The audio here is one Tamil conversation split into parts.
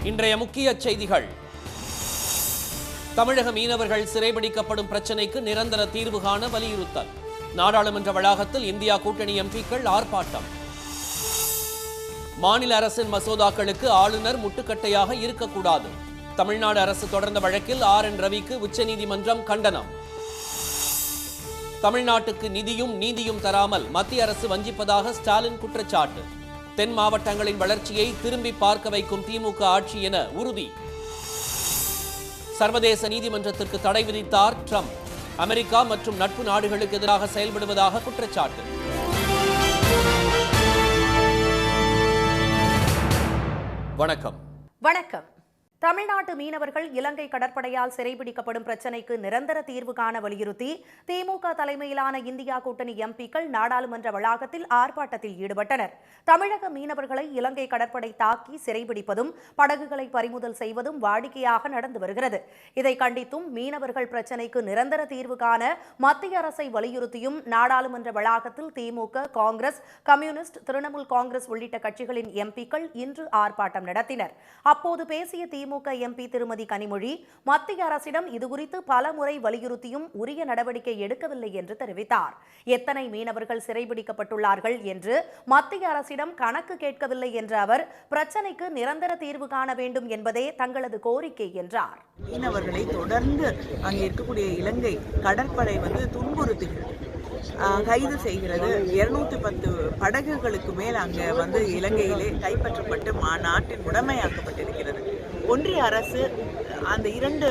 இன்றைய முக்கிய செய்திகள். தமிழக மீனவர்கள் சிறைபிடிக்கப்படும் பிரச்சினைக்கு நிரந்தர தீர்வு காண வலியுறுத்தல். நாடாளுமன்ற வளாகத்தில் இந்தியா கூட்டணி எம்பிக்கள் ஆர்ப்பாட்டம். மாநில அரசின் மசோதாக்களுக்கு ஆளுநர் முட்டுக்கட்டையாக இருக்கக்கூடாது. தமிழ்நாடு அரசு தொடர்ந்த வழக்கில் RN ரவிக்கு உச்சநீதிமன்றம் கண்டனம். தமிழ்நாட்டுக்கு நிதியும் நீதியும் தராமல் மத்திய அரசு வஞ்சிப்பதாக ஸ்டாலின் குற்றச்சாட்டு. தென் மாவட்டங்களின் வளர்ச்சியை திரும்பி பார்க்க வைக்கும் திமுக ஆட்சி என உறுதி. சர்வதேச நீதிமன்றத்திற்கு தடை விதித்தார் ட்ரம்ப். அமெரிக்கா மற்றும் நட்பு நாடுகளுக்கு எதிராக செயல்படுவதாக குற்றச்சாட்டு. வணக்கம். தமிழ்நாட்டு மீனவர்கள் இலங்கை கடற்படையால் சிறைபிடிக்கப்படும் பிரச்சினைக்கு நிரந்தர தீர்வு காண வலியுறுத்தி திமுக தலைமையிலான இந்தியா கூட்டணி எம்பிக்கள் நாடாளுமன்ற வளாகத்தில் ஆர்ப்பாட்டத்தில் ஈடுபட்டனர். தமிழக மீனவர்களை இலங்கை கடற்படை தாக்கி சிறைபிடிப்பதும் படகுகளை பறிமுதல் செய்வதும் வாடிக்கையாக நடந்து வருகிறது. இதை கண்டித்தும் மீனவர்கள் பிரச்சினைக்கு நிரந்தர தீர்வு காண மத்திய அரசை வலியுறுத்தியும் நாடாளுமன்ற வளாகத்தில் திமுக, காங்கிரஸ், கம்யூனிஸ்ட், திரிணாமுல் காங்கிரஸ் உள்ளிட்ட கட்சிகளின் எம்பிக்கள் இன்று ஆர்ப்பாட்டம் நடத்தினர். அப்போது பேசிய திமுக எம்பி திருமதி கனிமொழி, மத்திய அரசிடம் இதுகுறித்து பல முறை வலியுறுத்தியும் உரிய நடவடிக்கை எடுக்கவில்லை என்று தெரிவித்தார். எத்தனை மீனவர்கள் சிறைபிடிக்கப்பட்டுள்ளார்கள் என்று மத்திய அரசிடம் கணக்கு கேட்கவில்லை என்ற அவர், பிரச்சனைக்கு நிரந்தர தீர்வு காண வேண்டும் என்பதே தங்களது கோரிக்கை என்றார். மீனவர்களை தொடர்ந்து அங்கே இருக்கக்கூடிய இலங்கை கடற்படை துன்புறுத்துகிறது, கைது செய்கிறது. 210 படகுகளுக்கு மேல் அங்கே இலங்கையிலே கைப்பற்றப்பட்டு நாட்டின் உடைமையாக்கப்பட்டிருக்கிறது. ஒன்றிய அரசு அந்த 2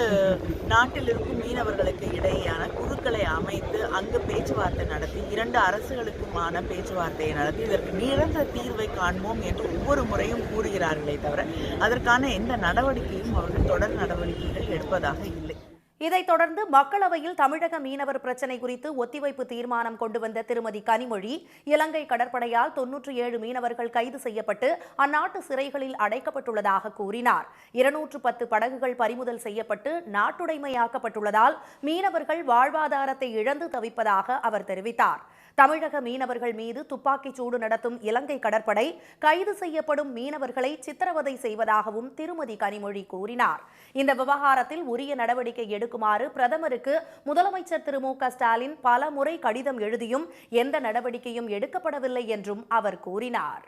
நாட்டில் இருக்கும் மீனவர்களுக்கு இடையேயான குழுக்களை அமைத்து அங்கு பேச்சுவார்த்தை நடத்தி 2 அரசுகளுக்குமான பேச்சுவார்த்தையை நடத்தி இதற்கு நிரந்தர தீர்வை காண்போம் என்று ஒவ்வொரு முறையும் கூறுகிறார்களே தவிர அதற்கான எந்த நடவடிக்கையும் அவர்கள் தொடர் நடவடிக்கைகள் எடுப்பதாக இல்லை. இதைத் தொடர்ந்து மக்களவையில் தமிழக மீனவர் பிரச்சினை குறித்து ஒத்திவைப்பு தீர்மானம் கொண்டு வந்த திருமதி கனிமொழி, இலங்கை கடற்படையால் 97 மீனவர்கள் கைது செய்யப்பட்டு அந்நாட்டு சிறைகளில் அடைக்கப்பட்டுள்ளதாக கூறினார். 210 படகுகள் பறிமுதல் செய்யப்பட்டு நாட்டுடைமையாக்கப்பட்டுள்ளதால் மீனவர்கள் வாழ்வாதாரத்தை இழந்து தவிப்பதாக அவர் தெரிவித்தார். தமிழக மீனவர்கள் மீது துப்பாக்கிச் சூடு நடத்தும் இலங்கை கடற்படை கைது செய்யப்படும் மீனவர்களை சித்திரவதை செய்வதாகவும் திருமதி கனிமொழி கூறினார். இந்த விவகாரத்தில் உரிய நடவடிக்கை எடுக்குமாறு பிரதமருக்கு முதலமைச்சர் திரு மு.க. ஸ்டாலின் பல முறை கடிதம் எழுதியும் எந்த நடவடிக்கையும் எடுக்கப்படவில்லை என்றும் அவர் கூறினார்.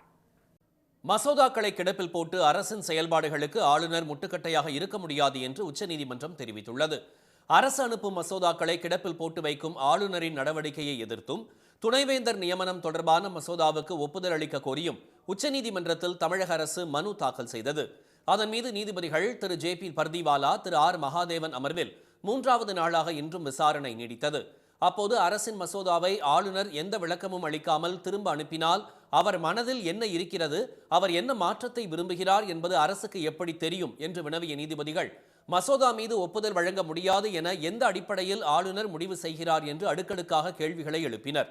மசோதாக்களை கிடப்பில் போட்டு அரசின் செயல்பாடுகளுக்கு ஆளுநர் முட்டுக்கட்டையாக இருக்க முடியாது என்று உச்சநீதிமன்றம் தெரிவித்துள்ளது. அரசு அனுப்பும் மசோதாக்களை கிடப்பில் போட்டு வைக்கும் ஆளுநரின் நடவடிக்கையை எதிர்த்தும் துணைவேந்தர் நியமனம் தொடர்பான மசோதாவுக்கு ஒப்புதல் அளிக்க கோரியும் உச்சநீதிமன்றத்தில் தமிழக அரசு மனு தாக்கல் செய்தது. அதன் மீது நீதிபதிகள் திரு JP பர்திவாலா, திரு R மகாதேவன் அமர்வில் 3வது நாளாக இன்றும் விசாரணை நீடித்தது. அப்போது அரசின் மசோதாவை ஆளுநர் எந்த விளக்கமும் அளிக்காமல் திரும்ப அனுப்பினால் அவர் மனதில் என்ன இருக்கிறது, அவர் என்ன மாற்றத்தை விரும்புகிறார் என்பது அரசுக்கு எப்படி தெரியும் என்று வினவிய நீதிபதிகள், மசோதா மீது ஒப்புதல் வழங்க முடியாது என எந்த அடிப்படையில் ஆளுநர் முடிவு செய்கிறார் என்று அடுக்கடுக்காக கேள்விகளை எழுப்பினர்.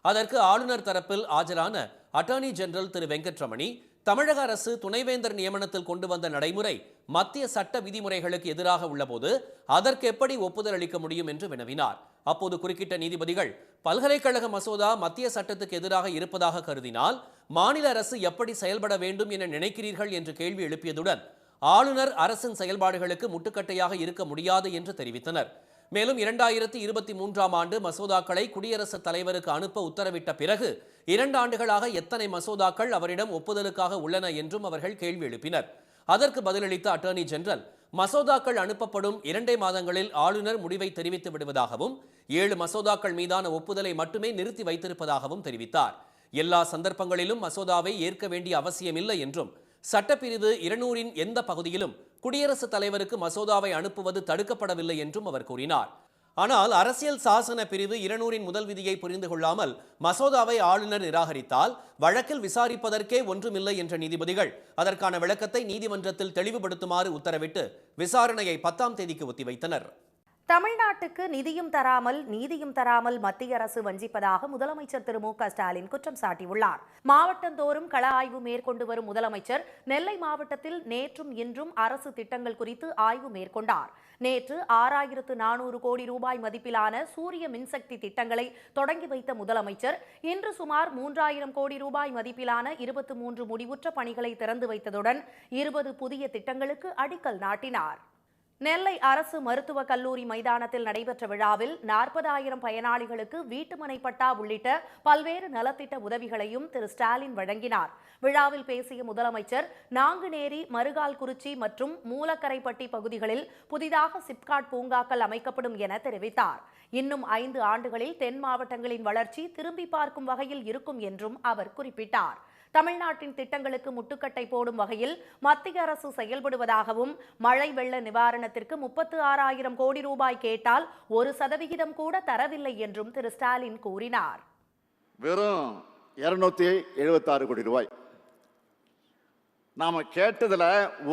அதற்கு ஆளுநர் தரப்பில் ஆஜரான அட்டார்னி ஜெனரல் திரு வெங்கட்ரமணி, தமிழக அரசு துணைவேந்தர் நியமனத்தில் கொண்டு வந்த நடைமுறை மத்திய சட்ட விதிமுறைகளுக்கு எதிராக உள்ளபோது அதற்கு எப்படி ஒப்புதல் அளிக்க முடியும் என்று வினவினார். அப்போது குறுக்கிட்ட நீதிபதிகள், பல்கலைக்கழக மசோதா மத்திய சட்டத்துக்கு எதிராக இருப்பதாக கருதினால் மாநில அரசு எப்படி செயல்பட வேண்டும் என நினைக்கிறீர்கள் என்று கேள்வி எழுப்பியதுடன் ஆளுநர் அரசின் செயல்பாடுகளுக்கு முட்டுக்கட்டையாக இருக்க முடியாது என்று தெரிவித்தனர். மேலும் 2023ஆம் ஆண்டு மசோதாக்களை குடியரசுத் தலைவருக்கு அனுப்ப உத்தரவிட்ட பிறகு 2 ஆண்டுகளாக எத்தனை மசோதாக்கள் அவரிடம் ஒப்புதலுக்காக உள்ளன என்றும் அவர்கள் கேள்வி எழுப்பினர். அதற்கு பதிலளித்த அட்டார்னி ஜெனரல், மசோதாக்கள் அனுப்பப்படும் 2 மாதங்களில் ஆளுநர் முடிவை தெரிவித்து விடுவதாகவும் 7 மசோதாக்கள் மீதான ஒப்புதலை மட்டுமே நிறுத்தி வைத்திருப்பதாகவும் தெரிவித்தார். எல்லா சந்தர்ப்பங்களிலும் மசோதாவை ஏற்க வேண்டிய அவசியமில்லை என்றும் சட்டப்பிரிவு 200இன் எந்த பகுதியிலும் குடியரசுத் தலைவருக்கு மசோதாவை அனுப்புவது தடுக்கப்படவில்லை என்றும் அவர் கூறினார். ஆனால் அரசியல் சாசன பிரிவு 200இன் முதல் விதியை புரிந்து கொள்ளாமல் மசோதாவை ஆளுநர் நிராகரித்தால் வழக்கில் விசாரிப்பதற்கே ஒன்றுமில்லை என்ற நீதிபதிகள் அதற்கான விளக்கத்தை நீதிமன்றத்தில் தெளிவுபடுத்துமாறு உத்தரவிட்டு விசாரணையை 10ஆம் தேதிக்கு ஒத்திவைத்தனர். தமிழ்நாட்டுக்கு நிதியும் தராமல் நீதியும் தராமல் மத்திய அரசு வஞ்சிப்பதாக முதலமைச்சர் திரு மு.க. ஸ்டாலின் குற்றம் சாட்டியுள்ளார். மாவட்டந்தோறும் கள ஆய்வு மேற்கொண்டு வரும் முதலமைச்சர் நெல்லை மாவட்டத்தில் நேற்றும் இன்றும் அரசு திட்டங்கள் குறித்து ஆய்வு மேற்கொண்டார். நேற்று 6400 கோடி ரூபாய் மதிப்பிலான சூரிய மின்சக்தி திட்டங்களை தொடங்கி வைத்த முதலமைச்சர் இன்று சுமார் 3000 கோடி ரூபாய் மதிப்பிலான 23 முடிவுற்ற பணிகளை திறந்து வைத்ததுடன் 20 புதிய திட்டங்களுக்கு அடிக்கல் நாட்டினார். நெல்லை அரசு மருத்துவக் கல்லூரி மைதானத்தில் நடைபெற்ற விழாவில் 40,000 பயனாளிகளுக்கு வீட்டுமனை பட்டா உள்ளிட்ட பல்வேறு நலத்திட்ட உதவிகளையும் திரு ஸ்டாலின் வழங்கினார். விழாவில் பேசிய முதலமைச்சர் நாங்குநேரி, மருகால்குறிச்சி மற்றும் மூலக்கரைப்பட்டி பகுதிகளில் புதிதாக சிப்காட் பூங்காக்கள் அமைக்கப்படும் என தெரிவித்தார். இன்னும் 5 ஆண்டுகளில் தென் மாவட்டங்களின் வளர்ச்சி திரும்பி பார்க்கும் வகையில் இருக்கும் என்றும் அவர் குறிப்பிட்டார். தமிழ்நாட்டின் திட்டங்களுக்கு முட்டுக்கட்டை போடும் வகையில் மத்திய அரசு செயல்படுவதாகவும் மழை வெள்ள நிவாரணத்திற்கு 36,000 கோடி ரூபாய் கேட்டால் 1% கூட தரவில்லை என்றும் திரு ஸ்டாலின் கூறினார். வெறும் 276 கோடி ரூபாய் நாம கேட்டதுல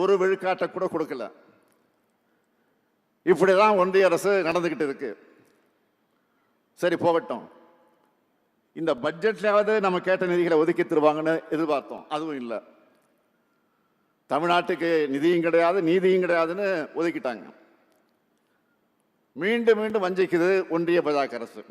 ஒரு விழுக்காட்டை கூட கொடுக்கல. இப்படிதான் ஒன்றிய அரசு நடந்துகிட்டு இருக்கு. சரி போகட்டும், இந்த பட்ஜெட்லயாவது நம்ம கேட்ட நிதிகளை ஒதுக்கி தருவாங்கன்னு எதிர்பார்த்தோம். அதுவும் இல்லை. தமிழ்நாட்டுக்கு நிதியும் கிடையாது, நீதியும் கிடையாதுன்னு ஒதுக்கிட்டாங்க. மீண்டும் மீண்டும் வஞ்சிக்குது ஒன்றிய பாஜக அரசு.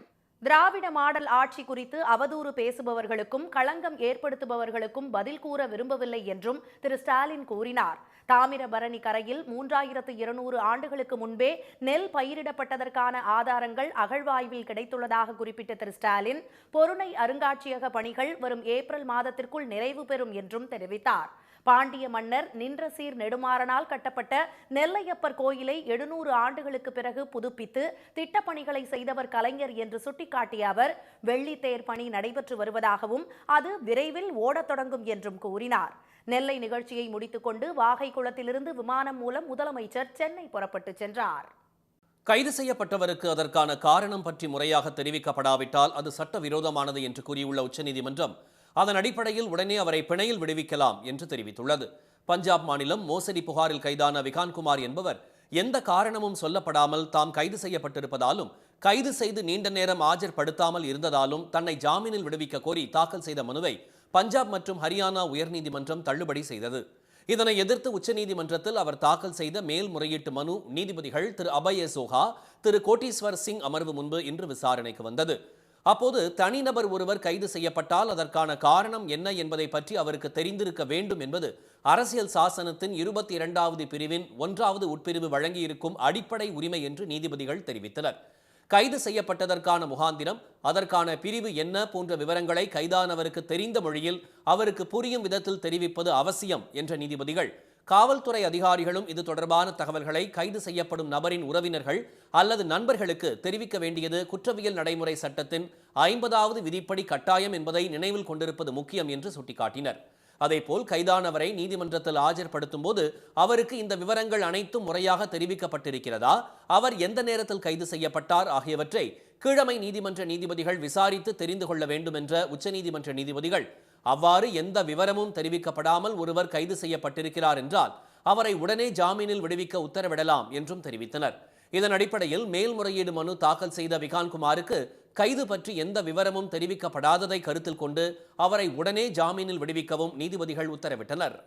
திராவிட மாடல் ஆட்சி குறித்து அவதூறு பேசுபவர்களுக்கும் களங்கம் ஏற்படுத்துபவர்களுக்கும் பதில் கூற விரும்பவில்லை என்றும் திரு ஸ்டாலின் கூறினார். தாமிரபரணி கரையில் 3200 ஆண்டுகளுக்கு முன்பே நெல் பயிரிடப்பட்டதற்கான ஆதாரங்கள் அகழ்வாய்வில் கிடைத்துள்ளதாக குறிப்பிட்ட திரு ஸ்டாலின் பொருணை அருங்காட்சியக பணிகள் வரும் ஏப்ரல் மாதத்திற்குள் நிறைவு பெறும் என்றும் தெரிவித்தார். பாண்டிய மன்னர் நின்ற சீர் நெடுமாறனால் கட்டப்பட்ட நெல்லையப்பர் கோயிலை 700 ஆண்டுகளுக்கு பிறகு புதுப்பித்து திட்டப்பணிகளை செய்தவர் கலைஞர் என்று சுட்டிக்காட்டிய அவர் வெள்ளித்தேர் பணி நடைபெற்று வருவதாகவும் அது விரைவில் ஓடத் தொடங்கும் என்றும் கூறினார். நெல்லை நிகழ்ச்சியை முடித்துக்கொண்டு வாகை குளத்திலிருந்து விமானம் மூலம் முதலமைச்சர் சென்னை புறப்பட்டு சென்றார். கைது செய்யப்பட்டவருக்கு அதற்கான காரணம் பற்றி முறையாக தெரிவிக்கப்படாவிட்டால் அது சட்டவிரோதமானது என்று கூறியுள்ள உச்சநீதிமன்றம் அதன் அடிப்படையில் உடனே அவரை பிணையில் விடுவிக்கலாம் என்று தெரிவித்துள்ளது. பஞ்சாப் மாநிலம் மோசடி புகாரில் கைதான விகான்குமார் என்பவர் எந்த காரணமும் சொல்லப்படாமல் தாம் கைது செய்யப்பட்டிருப்பதாலும் கைது செய்து நீண்ட நேரம் ஆஜர்படுத்தாமல் இருந்ததாலும் தன்னை ஜாமீனில் விடுவிக்க கோரி தாக்கல் செய்த மனுவை பஞ்சாப் மற்றும் ஹரியானா உயர்நீதிமன்றம் தள்ளுபடி செய்தது. இதனை எதிர்த்து உச்சநீதிமன்றத்தில் அவர் தாக்கல் செய்த மேல்முறையீட்டு மனு நீதிபதிகள் திரு அபய் சோஹா, திரு கோட்டீஸ்வர் சிங் அமர்வு முன்பு இன்று விசாரணைக்கு வந்தது. அப்போது தனிநபர் ஒருவர் கைது செய்யப்பட்டால் அதற்கான காரணம் என்ன என்பதை பற்றி அவருக்கு தெரிந்திருக்க வேண்டும் என்பது அரசியல் சாசனத்தின் 22வது பிரிவின் 1வது உட்பிரிவு வழங்கியிருக்கும் அடிப்படை உரிமை என்று நீதிபதிகள் தெரிவித்தனர். கைது செய்யப்பட்டதற்கான முகாந்திரம், அதற்கான பிரிவு என்ன போன்ற விவரங்களை கைதானவருக்கு தெரிந்த மொழியில் அவருக்கு புரியும் விதத்தில் தெரிவிப்பது அவசியம் என்ற நீதிபதிகள் காவல்துறை அதிகாரிகளும் இது தொடர்பான தகவல்களை கைது செய்யப்படும் நபரின் உறவினர்கள் அல்லது நண்பர்களுக்கு தெரிவிக்க வேண்டியது குற்றவியல் நடைமுறை சட்டத்தின் 50வது விதிப்படி கட்டாயம் என்பதை நினைவில் கொண்டிருப்பது முக்கியம் என்று சுட்டிக்காட்டினர். அதேபோல் கைதானவரை நீதிமன்றத்தில் ஆஜர்படுத்தும் போது அவருக்கு இந்த விவரங்கள் அனைத்தும் முறையாக தெரிவிக்கப்பட்டிருக்கிறதா, அவர் எந்த நேரத்தில் கைது செய்யப்பட்டார் ஆகியவற்றை கீழமை நீதிமன்ற நீதிபதிகள் விசாரித்து தெரிந்து கொள்ள வேண்டும் என்ற உச்சநீதிமன்ற நீதிபதிகள் அவ்வாறு எந்த விவரமும் தெரிவிக்கப்படாமல் ஒருவர் கைது செய்யப்பட்டிருக்கிறார் என்றால் அவரை உடனே ஜாமீனில் விடுவிக்க உத்தரவிடலாம் என்றும் தெரிவித்தனர். இதன் அடிப்படையில் மேல்முறையீடு மனு தாக்கல் செய்த விகான்குமாருக்கு கைது பற்றி எந்த விவரமும் தெரிவிக்கப்படாததை கருத்தில் கொண்டு அவரை உடனே ஜாமீனில் விடுவிக்கவும் நீதிபதிகள் உத்தரவிட்டனர்.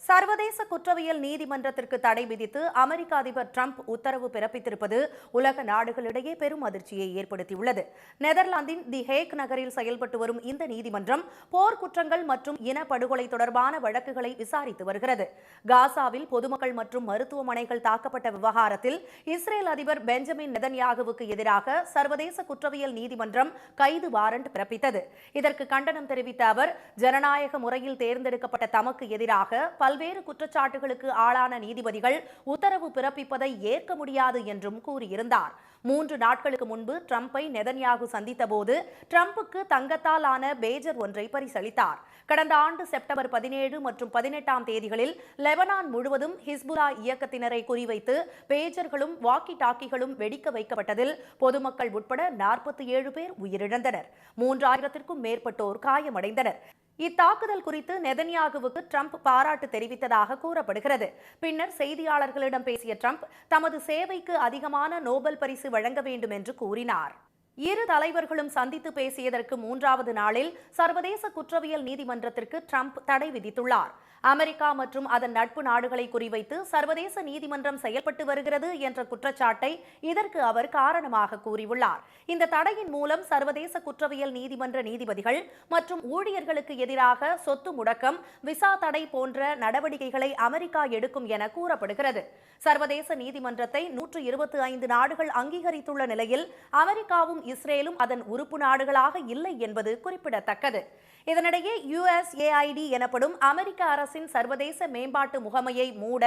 சர்வதேச குற்றவியல் நீதிமன்றத்திற்கு தடை விதித்து அமெரிக்க அதிபர் டிரம்ப் உத்தரவு பிறப்பித்திருப்பது உலக நாடுகளிடையே பெரும் அதிர்ச்சியை ஏற்படுத்தியுள்ளது. நெதர்லாந்தின் தி ஹேக் நகரில் செயல்பட்டு வரும் இந்த நீதிமன்றம் போர்க்குற்றங்கள் மற்றும் இனப்படுகொலை தொடர்பான வழக்குகளை விசாரித்து வருகிறது. காசாவில் பொதுமக்கள் மற்றும் மருத்துவமனைகள் தாக்கப்பட்ட விவகாரத்தில் இஸ்ரேல் அதிபர் பெஞ்சமின் நெதன்யாகுவுக்கு எதிராக சர்வதேச குற்றவியல் நீதிமன்றம் கைது வாரண்ட் பிறப்பித்தது. இதற்கு கண்டனம் தெரிவித்த அவர் ஜனநாயக முறையில் தேர்ந்தெடுக்கப்பட்ட தமக்கு எதிராக பல்வேறு குற்றச்சாட்டுகளுக்கு ஆளான நீதிபதிகள் உத்தரவு பிறப்பிப்பதை ஏற்க முடியாது என்றும் கூறியிருந்தார். 3 நாட்களுக்கு முன்பு டிரம்பை நெதன்யாகு சந்தித்த போது டிரம்புக்கு தங்கத்தால் ஆன பேஜர் ஒன்றை பரிசளித்தார். கடந்த ஆண்டு செப்டம்பர் 17 மற்றும் 18ஆம் தேதிகளில் லெபனான் முழுவதும் ஹிஸ்புல்லா இயக்கத்தினரை குறிவைத்து பேஜர்களும் வாக்கி டாக்கிகளும் வெடிக்க வைக்கப்பட்டதில் பொதுமக்கள் உட்பட 47 பேர் உயிரிழந்தனர். 3000த்திற்கும் மேற்பட்டோர் காயமடைந்தனர். இத்தாக்குதல் குறித்து நெதன்யாகுவுக்கு ட்ரம்ப் பாராட்டு தெரிவித்ததாக கூறப்படுகிறது. பின்னர் செய்தியாளர்களிடம் பேசிய ட்ரம்ப் தமது சேவைக்கு அதிகமான நோபல் பரிசு வழங்க வேண்டும் என்று கூறினார். இரு தலைவர்களும் சந்தித்து பேசியதற்கு 3வது நாளில் சர்வதேச குற்றவியல் நீதிமன்றத்திற்கு ட்ரம்ப் தடை விதித்துள்ளார். அமெரிக்கா மற்றும் அதன் நட்பு நாடுகளை குறிவைத்து சர்வதேச நீதிமன்றம் செயல்பட்டு வருகிறது என்ற குற்றச்சாட்டை இதற்கு அவர் காரணமாக கூறியுள்ளார். இந்த தடையின் மூலம் சர்வதேச குற்றவியல் நீதிமன்ற நீதிபதிகள் மற்றும் ஊழியர்களுக்கு எதிராக சொத்து முடக்கம், விசா தடை போன்ற நடவடிக்கைகளை அமெரிக்கா எடுக்கும் என கூறப்படுகிறது. சர்வதேச நீதிமன்றத்தை 125 நாடுகள் அங்கீகரித்துள்ள நிலையில் அமெரிக்காவும் இஸ்ரேலும் அதன் உறுப்பு நாடுகளாக இல்லை என்பது குறிப்பிடத்தக்கது. இதனிடையே USAID எனப்படும் அமெரிக்க அரசின் சர்வதேச மேம்பாட்டு முகமையை மூட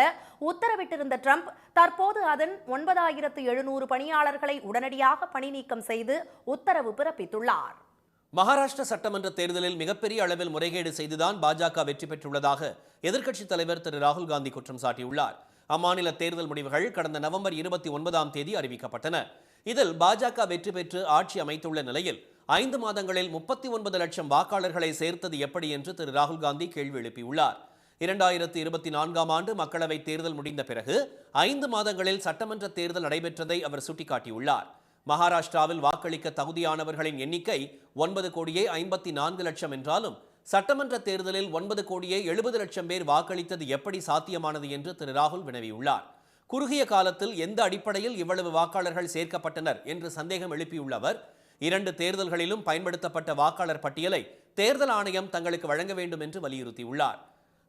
உத்தரவிட்டிருந்த ட்ரம்ப் தற்போது அதன் 9700 பணியாளர்களை உடனடியாக பணிநீக்கம் செய்து உத்தரவு பிறப்பித்துள்ளார். மகாராஷ்டிரா சட்டமன்ற தேர்தலில் மிகப்பெரிய அளவில் முறைகேடு செய்துதான் பாஜக வெற்றி பெற்றுள்ளதாக எதிர்க்கட்சித் தலைவர் திரு ராகுல் காந்தி குற்றம் சாட்டியுள்ளார். அம்மாநில தேர்தல் முடிவுகள் கடந்த நவம்பர் 29ஆம் தேதி அறிவிக்கப்பட்டன. இதில் பாஜக வெற்றி பெற்று ஆட்சி அமைத்துள்ள நிலையில் 5 மாதங்களில் 39 லட்சம் வாக்காளர்களை சேர்த்தது எப்படி என்று திரு ராகுல் காந்தி கேள்வி எழுப்பியுள்ளார். 2024ஆம் ஆண்டு மக்களவைத் தேர்தல் முடிந்த பிறகு 5 மாதங்களில் சட்டமன்ற தேர்தல் நடைபெற்றதை அவர் சுட்டிக்காட்டியுள்ளார். மகாராஷ்டிராவில் வாக்களிக்க தகுதியானவர்களின் எண்ணிக்கை 9,54 லட்சம் என்றாலும் சட்டமன்ற தேர்தலில் 9,70 லட்சம் பேர் வாக்களித்தது எப்படி சாத்தியமானது என்று திரு ராகுல் வினவியுள்ளார். குறுகிய காலத்தில் எந்த அடிப்படையில் இவ்வளவு வாக்காளர்கள் சேர்க்கப்பட்டனர் என்று சந்தேகம் எழுப்பியுள்ள அவர் 2 தேர்தல்களிலும் பயன்படுத்தப்பட்ட வாக்காளர் பட்டியலை தேர்தல் ஆணையம் தங்களுக்கு வழங்க வேண்டும் என்று வலியுறுத்தியுள்ளார்.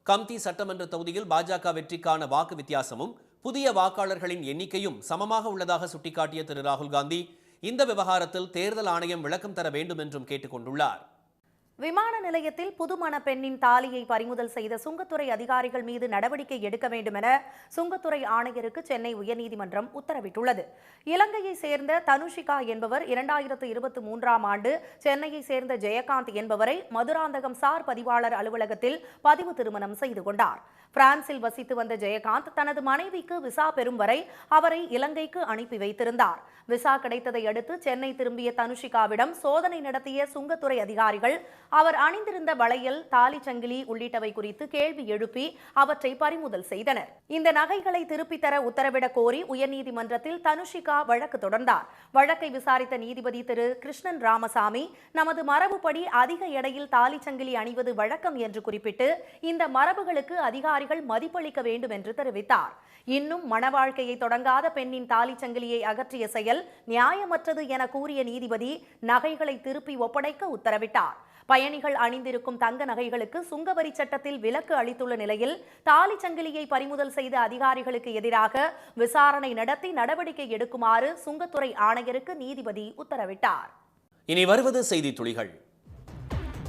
கம்தி சட்டமன்ற தொகுதியில் பாஜக வெற்றிக்கான வாக்கு வித்தியாசமும் புதிய வாக்காளர்களின் எண்ணிக்கையும் சமமாக உள்ளதாக சுட்டிக்காட்டிய திரு ராகுல் காந்தி இந்த விவகாரத்தில் தேர்தல் ஆணையம் விளக்கம் தர வேண்டும் என்றும் கேட்டுக் கொண்டுள்ளார். விமான நிலையத்தில் புதுமண பெண்ணின் தாலியை பறிமுதல் செய்த சுங்கத்துறை அதிகாரிகள் மீது நடவடிக்கை எடுக்க வேண்டும் என சுங்கத்துறை ஆணையருக்கு சென்னை உயர்நீதிமன்றம் உத்தரவிட்டுள்ளது. இலங்கையை சேர்ந்த தனுஷிகா என்பவர் 2023ஆம் ஆண்டு சென்னையை சேர்ந்த ஜெயகாந்த் என்பவரை மதுராந்தகம் சார் பதிவாளர் அலுவலகத்தில் பதிவு திருமணம் செய்து கொண்டார். பிரான்சில் வசித்து வந்த ஜெயகாந்த் தனது மனைவிக்கு விசா பெறும் வரை அவரை இலங்கைக்கு அனுப்பி வைத்திருந்தார். விசா கிடைத்ததை அடுத்து சென்னை திரும்பிய தனுஷிகாவிடம் சோதனை நடத்திய சுங்கத்துறை அதிகாரிகள் அவர் அணிந்திருந்த வளையல், தாலி சங்கிலி உள்ளிட்டவை குறித்து கேள்வி எழுப்பி அவற்றை பறிமுதல் செய்தனர். இந்த நகைகளை திருப்பித் தர உத்தரவிடக் கோரி உயர்நீதிமன்றத்தில் தனுஷிகா வழக்கு தொடர்ந்தார். வழக்கை விசாரித்த நீதிபதி திரு கிருஷ்ணன் ராமசாமி நமது மரபுப்படி அதிக எடையில் தாலி சங்கிலி அணிவது வழக்கம் என்று குறிப்பிட்டு இந்த மரபுகளுக்கு அதிகாரிகள் மதிப்பளிக்க வேண்டும் என்று தெரிவித்தார். இன்னும் மணவாழ்க்கையை தொடங்காத பெண்ணின் தாலி சங்கிலியை அகற்றிய செயல் நியாயமற்றது என கூறிய நீதிபதி நகைகளை திருப்பி ஒப்படைக்க உத்தரவிட்டார். பயணிகள் அணிந்திருக்கும் தங்க நகைகளுக்கு சுங்கவரி சட்டத்தில் விலக்கு அளித்துள்ள நிலையில் தாலி சங்கிலியை பறிமுதல் செய்த அதிகாரிகளுக்கு எதிராக விசாரணை நடத்தி நடவடிக்கை எடுக்குமாறு சுங்கத்துறை ஆணையருக்கு நீதிபதி உத்தரவிட்டார். இனி வருவது செய்தி துளிகள்.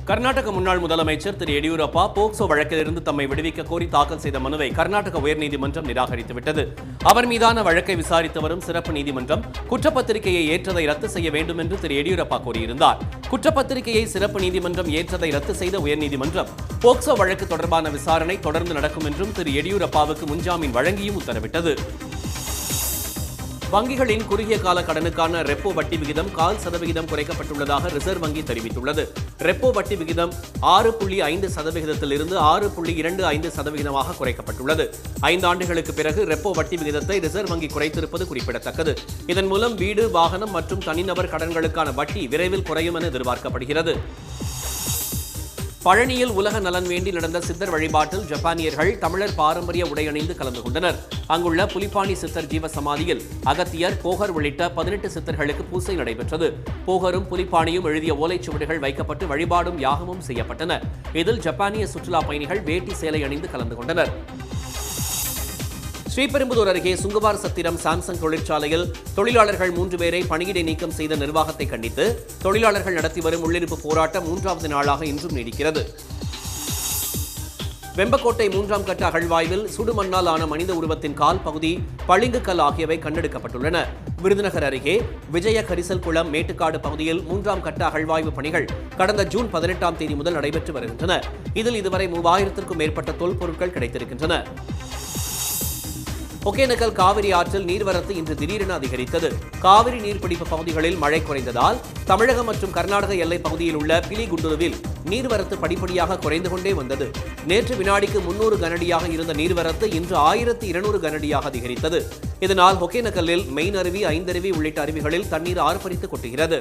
கர்நாடக முன்னாள் முதலமைச்சர் திரு எடியூரப்பா போக்சோ வழக்கிலிருந்து தம்மை விடுவிக்க கோரி தாக்கல் செய்த மனுவை கர்நாடக உயர்நீதிமன்றம் நிராகரித்துவிட்டது. அவர் மீதான வழக்கை விசாரித்து வரும் சிறப்பு நீதிமன்றம் குற்றப்பத்திரிகையை ஏற்றதை ரத்து செய்ய வேண்டும் என்று திரு எடியூரப்பா கூறியிருந்தார். குற்றப்பத்திரிகையை சிறப்பு நீதிமன்றம் ஏற்றதை ரத்து செய்த உயர்நீதிமன்றம் போக்சோ வழக்கு தொடர்பான விசாரணை தொடர்ந்து நடக்கும் என்றும் திரு எடியூரப்பாவுக்கு முன்ஜாமீன் வழங்கியும் உத்தரவிட்டது. வங்கிகளின் குறுகிய கால கடனுக்கான ரெப்போ வட்டி விகிதம் 0.25% குறைக்கப்பட்டுள்ளதாக ரிசர்வ் வங்கி தெரிவித்துள்ளது. ரெப்போ வட்டி விகிதம் 6.5%இலிருந்து 6.25%ஆக குறைக்கப்பட்டுள்ளது. 5 ஆண்டுகளுக்கு பிறகு ரெப்போ வட்டி விகிதத்தை ரிசர்வ் வங்கி குறைத்திருப்பது குறிப்பிடத்தக்கது. இதன் மூலம் வீடு, வாகனம் மற்றும் தனிநபர் கடன்களுக்கான வட்டி விரைவில் குறையும் என எதிர்பார்க்கப்படுகிறது. பழனியில் உலக நலன் வேண்டி நடந்த சித்தர் வழிபாட்டில் ஜப்பானியர்கள் தமிழர் பாரம்பரிய உடையணிந்து கலந்து கொண்டனர். அங்குள்ள புலிப்பாணி சித்தர் ஜீவ சமாதியில் அகத்தியர், போகர் உள்ளிட்ட 18 சித்தர்களுக்கு பூசை நடைபெற்றது. போகரும் புலிப்பாணியும் எழுதிய ஓலைச்சுவடிகள் வைக்கப்பட்டு வழிபாடும் யாகமும் செய்யப்பட்டன. இதில் ஜப்பானிய சுற்றுலா பயணிகள் வேட்டி சேலை அணிந்து கலந்து கொண்டனர். ஸ்ரீபெரும்புதூர் அருகே சுங்குவார் சத்திரம் சாம்சங் தொழிற்சாலையில் தொழிலாளர்கள் 3 பேரை பணியிடை நீக்கம் செய்த நிர்வாகத்தை கண்டித்து தொழிலாளர்கள் நடத்தி வரும் உள்ளிருப்பு போராட்டம் 3வது நாளாக இன்றும் நீடிக்கிறது. வெம்பக்கோட்டை 3ஆம் கட்ட அகழ்வாய்வில் சுடுமண்ணால் ஆன மனித உருவத்தின் கால் பகுதி, பளிங்கு கல் ஆகியவை கண்டெடுக்கப்பட்டுள்ளன. விருதுநகர் அருகே விஜய கரிசல் குளம் மேட்டுக்காடு பகுதியில் 3ஆம் கட்ட அகழ்வாய்வு பணிகள் கடந்த ஜூன் 18ஆம் தேதி முதல் நடைபெற்று வருகின்றன. இதில் இதுவரை 3000த்திற்கும் மேற்பட்ட தொல்பொருட்கள் கிடைத்திருக்கின்றன. ஒகேனக்கல் காவிரி ஆற்றில் நீர்வரத்து இன்று திடீரென அதிகரித்தது. காவிரி நீர்பிடிப்பு பகுதிகளில் மழை குறைந்ததால் தமிழகம் மற்றும் கர்நாடக எல்லைப் பகுதியில் உள்ள பிலிகுண்டுருவில் நீர்வரத்து படிப்படியாக குறைந்து கொண்டே வந்தது. நேற்று வினாடிக்கு 300 கனஅடியாக இருந்த நீர்வரத்து இன்று 1200 கனஅடியாக அதிகரித்தது. இதனால் ஒகேனக்கல்லில் மெயின் அருவி, ஐந்தருவி உள்ளிட்ட அருவிகளில் தண்ணீர் ஆர்ப்பரித்து கொட்டுகிறது.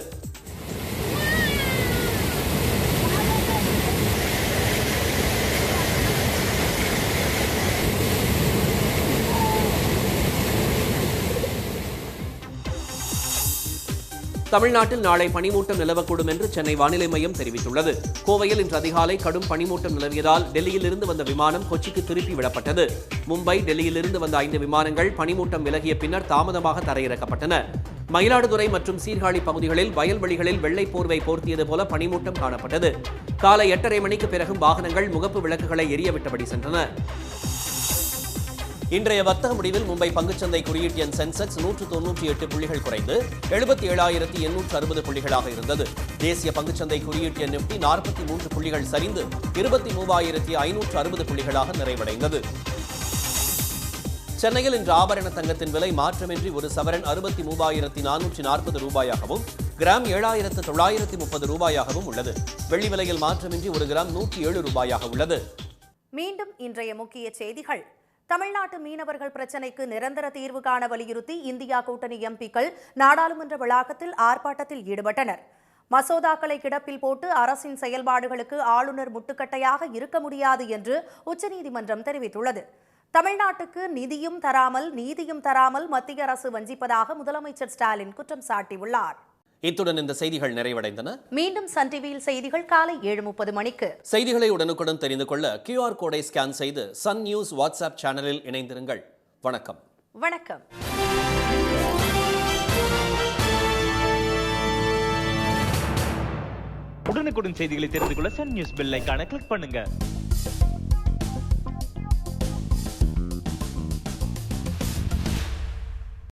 தமிழ்நாட்டில் நாளை பனிமூட்டம் நிலவக்கூடும் என்று சென்னை வானிலை மையம் தெரிவித்துள்ளது. கோவையில் இன்று அதிகாலை கடும் பனிமூட்டம் நிலவியதால் டெல்லியிலிருந்து வந்த விமானம் கொச்சிக்கு திருப்பி விடப்பட்டது. மும்பை, டெல்லியிலிருந்து வந்த 5 விமானங்கள் பனிமூட்டம் விலகிய பின்னர் தாமதமாக தரையிறக்கப்பட்டன. மயிலாடுதுறை மற்றும் சீர்காழி பகுதிகளில் வயல்வெளிகளில் வெள்ளை போர்வை போர்த்தியது போல பனிமூட்டம் காணப்பட்டது. காலை 8:30 மணிக்கு பிறகும் வாகனங்கள் முகப்பு விளக்குகளை எரியவிட்டபடி சென்றன. இன்றைய வர்த்தக முடிவில் மும்பை பங்குச்சந்தை குறியீட்டு எண் சென்செக்ஸ் 198 புள்ளிகள் குறைந்து 77,860 புள்ளிகளாக இருந்தது. தேசிய பங்குச்சந்தை குறியீட்டு எண் நிப்டி 43 புள்ளிகள் சரிந்து 23,560 புள்ளிகளாக நிறைவடைந்தது. சென்னையில் இன்று ஆபரண தங்கத்தின் விலை மாற்றமின்றி ஒரு சவரன் 63,440 ரூபாயாகவும் கிராம் 7,930 ரூபாயாகவும் உள்ளது. வெள்ளி விலையில் மாற்றமின்றி ஒரு கிராம் 107 ரூபாயாக உள்ளது. மீண்டும் இன்றைய முக்கிய செய்திகள். தமிழ்நாட்டு மீனவர்கள் பிரச்சினைக்கு நிரந்தர தீர்வு காண வலியுறுத்தி இந்தியா கூட்டணி எம்பிக்கள் நாடாளுமன்ற வளாகத்தில் ஆர்ப்பாட்டத்தில் ஈடுபட்டனர். மசோதாக்களை கிடப்பில் போட்டு அரசின் செயல்பாடுகளுக்கு ஆளுநர் முட்டுக்கட்டையாக இருக்க முடியாது என்று உச்சநீதிமன்றம் தெரிவித்துள்ளது. தமிழ்நாட்டுக்கு நிதியும் தராமல் நீதியும் தராமல் மத்திய அரசு வஞ்சிப்பதாக முதலமைச்சர் ஸ்டாலின் குற்றம் சாட்டியுள்ளார். இத்துடன் இந்த செய்திகள் நிறைவடைந்தன. மீண்டும் சன் டிவியில் செய்திகள் காலை 7:30 மணிக்கு. செய்திகளை உடனுக்குடன் தெரிந்து கொள்ள QR கோடை ஸ்கேன் செய்து சன் நியூஸ் வாட்ஸ்அப் சேனலில் இணைந்திருங்கள். வணக்கம். வணக்கம். உடனுக்குடன் செய்திகளை தெரிந்து கொள்ள சன் நியூஸ் பெல் ஐகானை கிளிக் பண்ணுங்க.